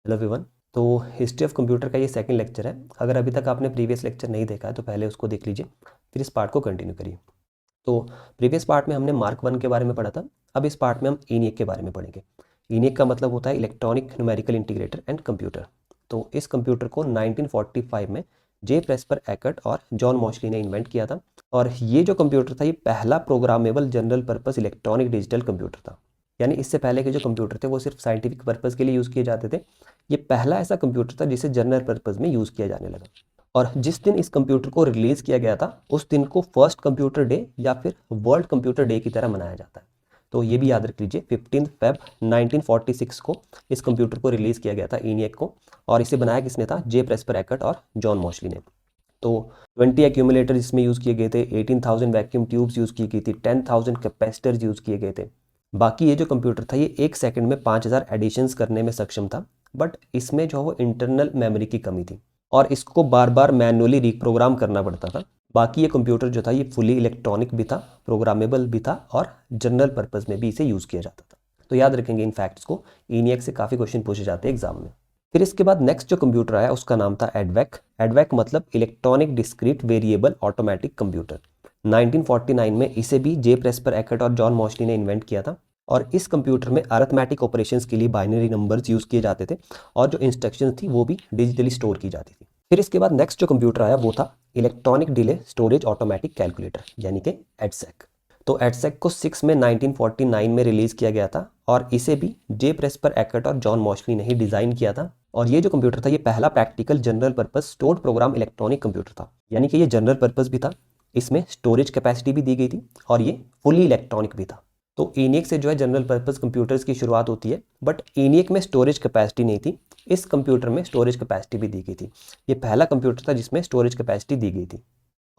Hello everyone. तो history of computer का ये सेकंड लेक्चर है। अगर अभी तक आपने प्रीवियस लेक्चर नहीं देखा है तो पहले उसको देख लीजिए, फिर इस पार्ट को कंटिन्यू करिए। तो प्रीवियस पार्ट में हमने मार्क 1 के बारे में पढ़ा था। अब इस पार्ट में हम ENIAC के बारे में पढ़ेंगे। ENIAC का मतलब होता है electronic numerical integrator and computer. तो इस कंप्यूटर को 1945 में जे प्रेस्पर एकर्ट और जॉन मॉशली ने इन्वेंट किया था। और ये जो कंप्यूटर था ये पहला programmable general purpose electronic digital computer था। यानी इससे पहले के जो कंप्यूटर थे वो सिर्फ साइंटिफिक पर्पज़ के लिए यूज़ किए जाते थे। ये पहला ऐसा कंप्यूटर था जिसे जनरल पर्पज़ में यूज़ किया जाने लगा। और जिस दिन इस कंप्यूटर को रिलीज़ किया गया था उस दिन को फर्स्ट कंप्यूटर डे या फिर वर्ल्ड कंप्यूटर डे की तरह मनाया जाता है। तो ये भी याद रख लीजिए, 15 फेब 1946 को इस कंप्यूटर को रिलीज़ किया गया था, ENIAC को। और इसे बनाया किसने था? जे प्रेस्पर एकर्ट और जॉन मॉशली ने। तो 20 एक्यूमुलेटर इसमें यूज़ किए गए थे, 18,000 वैक्यूम ट्यूब्स यूज़ की गई थी, 10,000 कैपेसिटर्स यूज़ किए गए थे। बाकी ये जो कंप्यूटर था ये 1 सेकंड में 5000 एडिशंस करने में सक्षम था। बट इसमें जो है वो इंटरनल मेमोरी की कमी थी और इसको बार बार मैनुअली रिप्रोग्राम करना पड़ता था। बाकी ये कंप्यूटर जो था ये फुली इलेक्ट्रॉनिक भी था, प्रोग्रामेबल भी था और जनरल पर्पज़ में भी इसे यूज़ किया जाता था। तो याद रखेंगे इन फैक्ट्स को, ENIAC से काफ़ी क्वेश्चन पूछे जाते हैं एग्जाम में। फिर इसके बाद नेक्स्ट जो कंप्यूटर आया उसका नाम था एडवैक। एडवैक मतलब electronic discrete variable automatic computer. 1949 में इसे भी जे प्रेस्पर एकर्ट और जॉन मॉशली ने इन्वेंट किया था। और इस कंप्यूटर में अरिथमेटिक ऑपरेशंस के लिए बाइनरी नंबर्स यूज़ किए जाते थे और जो इंस्ट्रक्शंस थी वो भी डिजिटली स्टोर की जाती थी। फिर इसके बाद नेक्स्ट जो कंप्यूटर आया वो था electronic delay storage automatic calculator यानी कि एडसेक। तो एडसेक को 6 में 1949 में रिलीज़ किया गया था और इसे भी जे प्रेस्पर एकर्ट और जॉन मॉशली ने ही डिज़ाइन किया था। और ये जो कंप्यूटर था ये पहला practical general purpose stored program electronic computer था। यानी कि ये जनरल पर्पस भी था, इसमें स्टोरेज कैपेसिटी भी दी गई थी और ये फुली इलेक्ट्रॉनिक भी था। तो ENIAC से जो है जनरल पर्पस कंप्यूटर्स की शुरुआत होती है। बट ENIAC में स्टोरेज कैपेसिटी नहीं थी, इस कंप्यूटर में स्टोरेज कैपेसिटी भी दी गई थी। ये पहला कंप्यूटर था जिसमें स्टोरेज कैपेसिटी दी गई थी।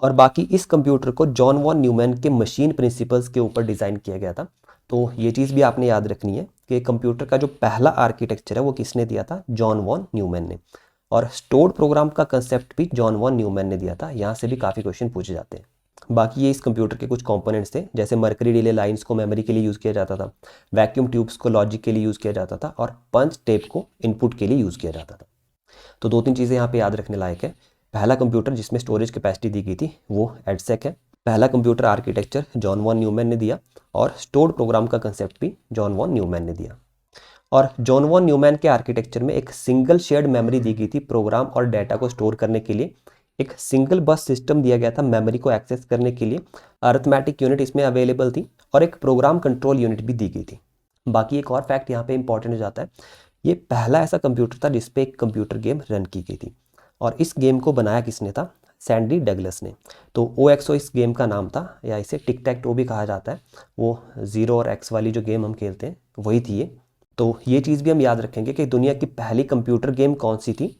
और बाकी इस कंप्यूटर को जॉन वॉन न्यूमैन के मशीन प्रिंसिपल्स के ऊपर डिज़ाइन किया गया था। तो ये चीज़ भी आपने याद रखनी है कि कंप्यूटर का जो पहला आर्किटेक्चर है वो किसने दिया था? जॉन वॉन न्यूमैन ने। और स्टोर्ड प्रोग्राम का कंसेप्ट भी जॉन वॉन न्यूमैन ने दिया था। यहाँ से भी काफ़ी क्वेश्चन पूछे जाते हैं। बाकी ये इस कंप्यूटर के कुछ कंपोनेंट्स थे, जैसे मर्करी डिले लाइंस को मेमोरी के लिए यूज़ किया जाता था, वैक्यूम ट्यूब्स को लॉजिक के लिए यूज़ किया जाता था और पंच टेप को इनपुट के लिए यूज़ किया जाता था। तो 2-3 चीज़ें यहाँ पे याद रखने लायक है। पहला कंप्यूटर जिसमें स्टोरेज कैपेसिटी दी गई थी वो एडसेक है। पहला computer architecture John von Neumann ने दिया और स्टोर्ड प्रोग्राम का कंसेप्ट भी जॉन वॉन न्यूमैन ने दिया। और जॉन वॉन न्यूमैन के आर्किटेक्चर में एक सिंगल शेयर्ड मेमोरी दी गई थी प्रोग्राम और डाटा को स्टोर करने के लिए। एक सिंगल बस सिस्टम दिया गया था मेमोरी को एक्सेस करने के लिए। अरिथमेटिक यूनिट इसमें अवेलेबल थी और एक प्रोग्राम कंट्रोल यूनिट भी दी गई थी। बाकी एक और फैक्ट यहाँ पे इंपॉर्टेंट हो जाता है, ये पहला ऐसा कंप्यूटर था जिसपे एक कंप्यूटर गेम रन की गई थी। और इस गेम को बनाया किसने था? सैंडी डगलस ने। तो OXO इस गेम का नाम था, या इसे टिक टैक टो भी कहा जाता है। वो 0 और X वाली जो गेम हम खेलते हैं वही थी ये। तो ये चीज़ भी हम याद रखेंगे कि दुनिया की पहली कंप्यूटर गेम कौन सी थी?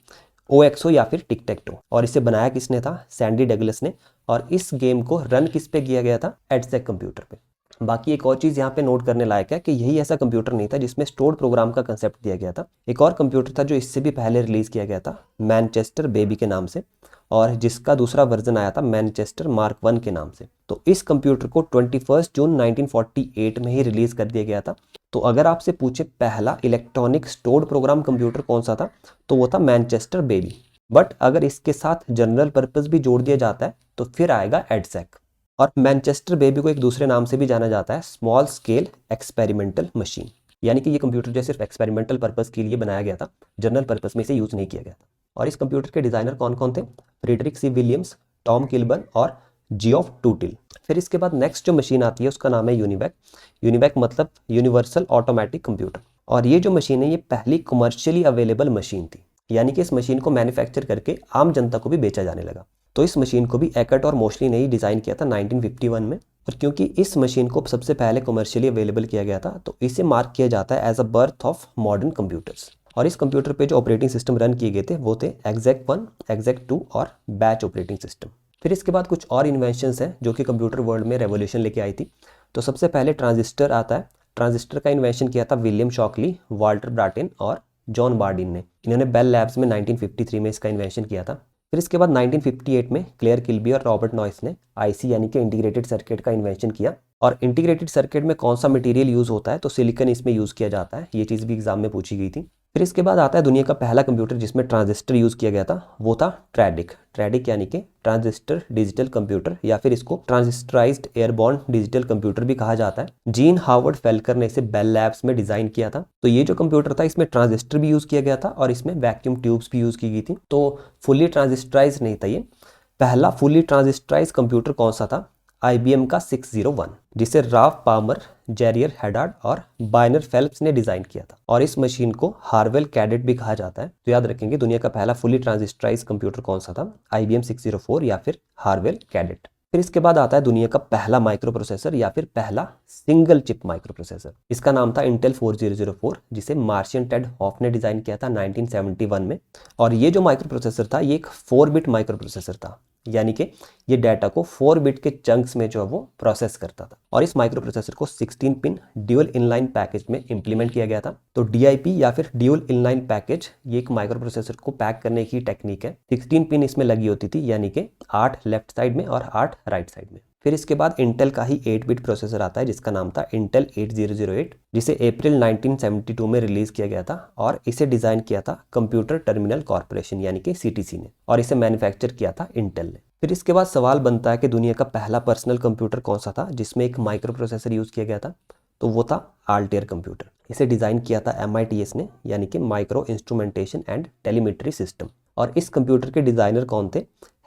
OXO या फिर टिक टैक टो। और इसे बनाया किसने था? सैंडी डगलस ने। और इस गेम को रन किस पे किया गया था? एडसेक कंप्यूटर पे। बाकी एक और चीज़ यहाँ पे नोट करने लायक है कि यही ऐसा कंप्यूटर नहीं था जिसमें स्टोर्ड प्रोग्राम का कंसेप्ट दिया गया था। एक और कंप्यूटर था जो इससे भी पहले रिलीज़ किया गया था, मैनचेस्टर बेबी के नाम से, और जिसका दूसरा वर्जन आया था मैनचेस्टर मार्क 1 के नाम से। तो इस कंप्यूटर को 21 जून 1948 में ही रिलीज़ कर दिया गया था। तो अगर आपसे पूछे पहला इलेक्ट्रॉनिक स्टोर्ड प्रोग्राम कंप्यूटर कौन सा था, तो वो था मैनचेस्टर बेबी। बट अगर इसके साथ जनरल पर्पस भी जोड़ दिया जाता है तो फिर आएगा एडसेक। और मैनचेस्टर बेबी को एक दूसरे नाम से भी जाना जाता है, स्मॉल स्केल एक्सपेरिमेंटल मशीन। यानी कि ये कंप्यूटर जो सिर्फ एक्सपेरिमेंटल पर्पस के लिए बनाया गया था, जनरल पर्पस में इसे यूज़ नहीं किया गया था। और इस कंप्यूटर के डिज़ाइनर कौन कौन थे? फ्रेडरिक सी विलियम्स, टॉम किल्बर्न और जियोफ टूटिल। फिर इसके बाद नेक्स्ट जो मशीन आती है उसका नाम है यूनिवैक। यूनिवैक मतलब यूनिवर्सल ऑटोमेटिक कंप्यूटर। और ये जो मशीन है ये पहली कमर्शियली अवेलेबल मशीन थी, यानी कि इस मशीन को मैन्युफैक्चर करके आम जनता को भी बेचा जाने लगा। तो इस मशीन को भी एकर्ट और मॉशली ने ही डिज़ाइन किया था 1951 में। और क्योंकि इस मशीन को सबसे पहले कमर्शियली अवेलेबल किया गया था तो इसे मार्क किया जाता है as a birth of modern computers. और इस कंप्यूटर पे जो ऑपरेटिंग सिस्टम रन किए गए थे वो थे एक्जैक 1, एक्जैक 2 और बैच ऑपरेटिंग सिस्टम। फिर इसके बाद कुछ और इन्वेंशंस हैं जो कि कंप्यूटर वर्ल्ड में रेवोल्यूशन लेके आई थी। तो सबसे पहले ट्रांजिस्टर आता है। ट्रांजिस्टर का इन्वेंशन किया था विलियम शॉकली, वाल्टर ब्राटिन और जॉन बार्डिन ने। इन्होंने बेल लैब्स में 1953 में इसका इन्वेंशन किया था। फिर इसके बाद 1958 में क्लेयर किल्बी और रॉबर्ट नॉइस ने IC यानी कि इंटीग्रेटेड सर्किट का इन्वेंशन किया। और इंटीग्रेटेड सर्किट में कौन सा मटेरियल यूज़ होता है? तो सिलिकॉन इसमें यूज़ किया जाता है। ये चीज़ भी एग्जाम में पूछी गई थी। फिर इसके बाद आता है दुनिया का पहला कंप्यूटर जिसमें ट्रांजिस्टर यूज़ किया गया था, वो था ट्रैडिक। ट्रैडिक यानी कि ट्रांजिस्टर डिजिटल कंप्यूटर, या फिर इसको ट्रांजिस्टराइज्ड एयरबॉर्न डिजिटल कंप्यूटर भी कहा जाता है। जीन हावर्ड फेल्कर ने इसे बेल लैब्स में डिजाइन किया था। तो ये जो कंप्यूटर था इसमें ट्रांजिस्टर भी यूज़ किया गया था और इसमें वैक्यूम ट्यूब्स भी यूज़ की गई थी। तो फुली ट्रांजिस्टराइज नहीं था ये। पहला फुली ट्रांजिस्टराइज कंप्यूटर कौन सा था? IBM का 601, जिसे राफ पामर, जेरियर हेडार्ड और बायनर फेल्प्स ने डिजाइन किया था, और इस मशीन को हार्वेल कैडेट भी कहा जाता है। तो याद रखेंगे दुनिया का पहला फुली ट्रांजिस्टराइज कंप्यूटर कौन सा था? IBM 604 या फिर हार्वेल कैडेट। फिर इसके बाद आता है दुनिया का पहला माइक्रो प्रोसेसर या फिर पहला सिंगल चिप माइक्रो प्रोसेसर। इसका नाम था इंटेल 4004, जिसे मार्शियन टेड हॉफ ने डिजाइन किया था 1971 में। और ये जो माइक्रो प्रोसेसर था ये एक 4 बिट माइक्रो प्रोसेसर था, यानी कि ये डाटा को 4 बिट के चंक्स में जो है वो प्रोसेस करता था। और इस माइक्रो प्रोसेसर को 16 पिन ड्यूल इनलाइन पैकेज में इंप्लीमेंट किया गया था। तो DIP या फिर ड्यूल इनलाइन पैकेज ये एक माइक्रो प्रोसेसर को पैक करने की टेक्निक है। 16 पिन इसमें लगी होती थी, यानी कि 8 लेफ्ट साइड में और 8 राइट साइड में। फिर इसके बाद इंटेल का ही 8 बिट प्रोसेसर आता है जिसका नाम था इंटेल 8008, जिसे अप्रैल 1972 में रिलीज किया गया था, और इसे डिजाइन किया था कंप्यूटर टर्मिनल कॉर्पोरेशन यानी कि CTC ने, और इसे मैन्युफैक्चर किया था इंटेल ने। फिर इसके बाद सवाल बनता है कि दुनिया का पहला पर्सनल कंप्यूटर कौन सा था जिसमें एक माइक्रो प्रोसेसर यूज किया गया था? तो वो था आल्टेयर कंप्यूटर। इसे डिजाइन किया था MITS ने, यानी कि micro instrumentation and telemetry system. और इस कंप्यूटर के डिजाइनर कौन थे?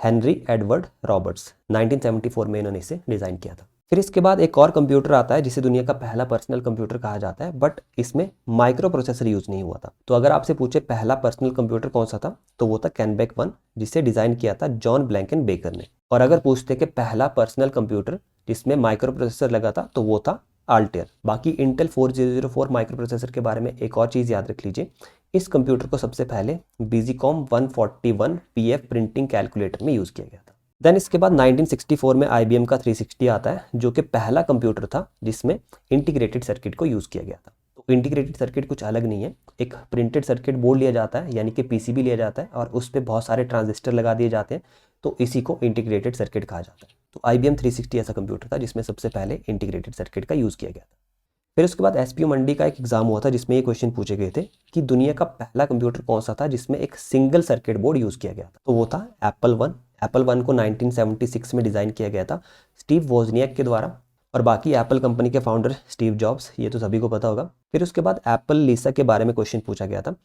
Henry Edward Roberts. 1974 में इन्होंने इसे डिजाइन किया था। फिर इसके बाद एक और कंप्यूटर आता है जिसे दुनिया का पहला पर्सनल कंप्यूटर कहा जाता है, बट इसमें माइक्रो प्रोसेसर यूज नहीं हुआ था। तो अगर आपसे पूछे पहला पर्सनल कंप्यूटर कौन सा था, तो वो था कैनबेक 1, जिसे डिजाइन किया था जॉन ब्लैंकन बेकर ने। और अगर पूछते कि पहला पर्सनल कंप्यूटर जिसमें माइक्रो प्रोसेसर लगा था, तो वो था आल्टेयर। बाकी इंटेल 4004 माइक्रो प्रोसेसर के बारे में एक और चीज याद रख लीजिए, इस कंप्यूटर को सबसे पहले बीजीकॉम 141 PF प्रिंटिंग कैलकुलेटर में यूज किया गया था। देन इसके बाद 1964 में IBM का 360 आता है, जो कि पहला कंप्यूटर था जिसमें इंटीग्रेटेड सर्किट को यूज किया गया था। तो इंटीग्रेटेड सर्किट कुछ अलग नहीं है, एक प्रिंटेड सर्किट बोर्ड लिया जाता है, यानी कि PCB लिया जाता है, और उस पर बहुत सारे ट्रांजिस्टर लगा दिए जाते हैं, तो इसी को इंटीग्रेटेड सर्किट कहा जाता है। तो IBM 360 ऐसा कंप्यूटर था जिसमें सबसे पहले इंटीग्रेटेड सर्किट का यूज किया गया था। फिर उसके बाद SPU मंडी का एक एग्जाम हुआ था जिसमें ये क्वेश्चन पूछे गए थे कि दुनिया का पहला कंप्यूटर कौन सा था जिसमें एक सिंगल सर्किट बोर्ड यूज किया गया था। तो वो था एप्पल 1। एप्पल 1 को 1976 में डिजाइन किया गया था स्टीव वोजनियाक के द्वारा, और बाकी एप्पल कंपनी के फाउंडर स्टीव जॉब्स, ये तो सभी को पता होगा। फिर उसके बाद एप्पल लीसा के बारे में क्वेश्चन पूछा गया था।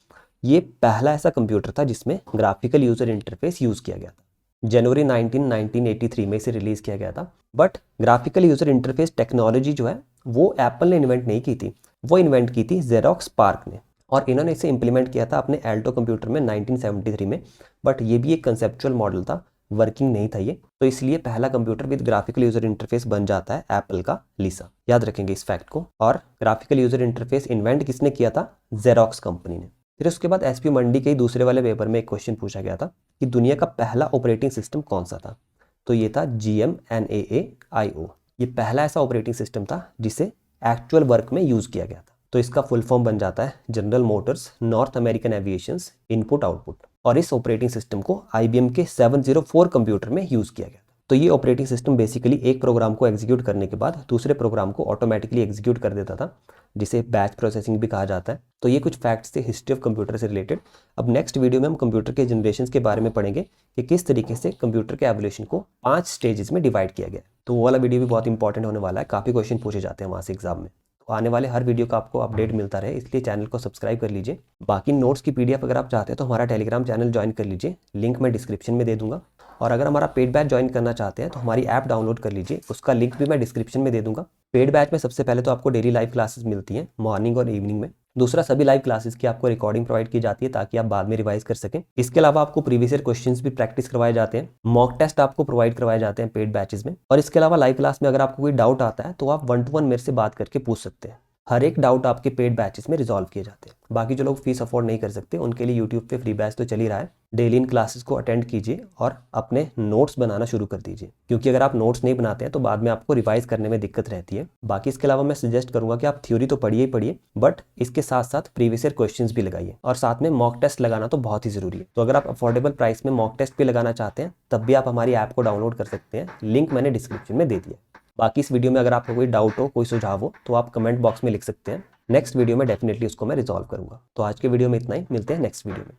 ये पहला ऐसा कंप्यूटर था जिसमें ग्राफिकल यूजर इंटरफेस यूज किया गया था। जनवरी 1983 में इसे रिलीज किया गया था। But graphical user interface technology जो है वो एप्पल ने इन्वेंट नहीं की थी, वो इन्वेंट की थी जेरोक्स पार्क ने, और इन्होंने इसे इंप्लीमेंट किया था अपने एल्टो कंप्यूटर में 1973 में। बट ये भी एक कंसेप्चुअल मॉडल था, वर्किंग नहीं था ये, तो इसलिए पहला computer with graphical user interface बन जाता है एप्पल का लीसा। याद रखेंगे इस फैक्ट को। और ग्राफिकल यूजर इंटरफेस इन्वेंट किसने किया था? जेरोक्स कंपनी ने। फिर उसके बाद SPU मंडी के दूसरे वाले पेपर में एक क्वेश्चन पूछा गया था कि दुनिया का पहला ऑपरेटिंग सिस्टम कौन सा था? तो ये था GMNAA-IO। ये पहला ऐसा ऑपरेटिंग सिस्टम था जिसे एक्चुअल वर्क में यूज किया गया था। तो इसका फुल फॉर्म बन जाता है General Motors North American aviations input output. और इस ऑपरेटिंग सिस्टम को IBM के 704 कंप्यूटर में यूज किया गया था। तो ये ऑपरेटिंग सिस्टम बेसिकली एक प्रोग्राम को एग्जीक्यूट करने के बाद दूसरे प्रोग्राम को ऑटोमेटिकली एग्जीक्यूट कर देता था, जिसे बैच प्रोसेसिंग भी कहा जाता है। तो ये कुछ फैक्ट्स थे हिस्ट्री ऑफ कंप्यूटर से रिलेटेड। अब नेक्स्ट वीडियो में हम कंप्यूटर के जनरेशंस के बारे में पढ़ेंगे कि किस तरीके से कंप्यूटर के एवोल्यूशन को 5 स्टेजेस में डिवाइड किया गया। तो वो वाला वीडियो भी बहुत इंपॉर्टेंट होने वाला है, काफ़ी क्वेश्चन पूछे जाते हैं वहाँ से एग्जाम में। तो आने वाले हर वीडियो का आपको अपडेट मिलता रहे, इसलिए चैनल को सब्सक्राइब कर लीजिए। बाकी नोट्स की PDF अगर आप चाहते हैं तो हमारा टेलीग्राम चैनल ज्वाइन कर लीजिए, लिंक मैं डिस्क्रिप्शन में दे दूंगा। और अगर हमारा पेड बैच ज्वाइन करना चाहते हैं तो हमारी ऐप डाउनलोड कर लीजिए, उसका लिंक भी मैं डिस्क्रिप्शन में दे दूंगा। पेड बैच में सबसे पहले तो आपको डेली लाइव क्लासेस मिलती हैं मॉर्निंग और इवनिंग में। दूसरा, सभी लाइव क्लासेस की आपको रिकॉर्डिंग प्रोवाइड की जाती है ताकि आप बाद में रिवाइज कर सकें। इसके अलावा आपको प्रीवियस ईयर क्वेश्चंस भी प्रैक्टिस करवाए जाते हैं, मॉक टेस्ट आपको प्रोवाइड करवाए जाते हैं पेड बैचेस में। और इसके अलावा लाइव क्लास में अगर आपको कोई डाउट आता है तो आप 1-to-1 मेरे से बात करके पूछ सकते हैं। हर एक डाउट आपके पेड बैचेस में रिजॉल्व किए जाते हैं। बाकी जो लोग फीस अफोर्ड नहीं कर सकते उनके लिए यूट्यूब पे फ्री बैच तो चल ही रहा है। डेली इन क्लासेस को अटेंड कीजिए और अपने नोट्स बनाना शुरू कर दीजिए, क्योंकि अगर आप नोट्स नहीं बनाते हैं तो बाद में आपको रिवाइज करने में दिक्कत रहती है। बाकी इसके अलावा मैं सजेस्ट करूंगा कि आप थ्योरी तो पढ़िए ही पढ़िए, बट इसके साथ साथ प्रीवियस ईयर क्वेश्चंस भी लगाइए, और साथ में मॉक टेस्ट लगाना तो बहुत ही जरूरी है। तो अगर आप अफोर्डेबल प्राइस में मॉक टेस्ट भी लगाना चाहते हैं तब भी आप हमारी ऐप को डाउनलोड कर सकते हैं, लिंक मैंने डिस्क्रिप्शन में दे दिया। बाकी इस वीडियो में अगर आपको कोई डाउट हो, कोई सुझाव हो तो आप कमेंट बॉक्स में लिख सकते हैं। नेक्स्ट वीडियो में डेफिनेटली उसको मैं रिजॉल्व करूँगा। तो आज के वीडियो में इतना ही, मिलते हैं नेक्स्ट वीडियो में।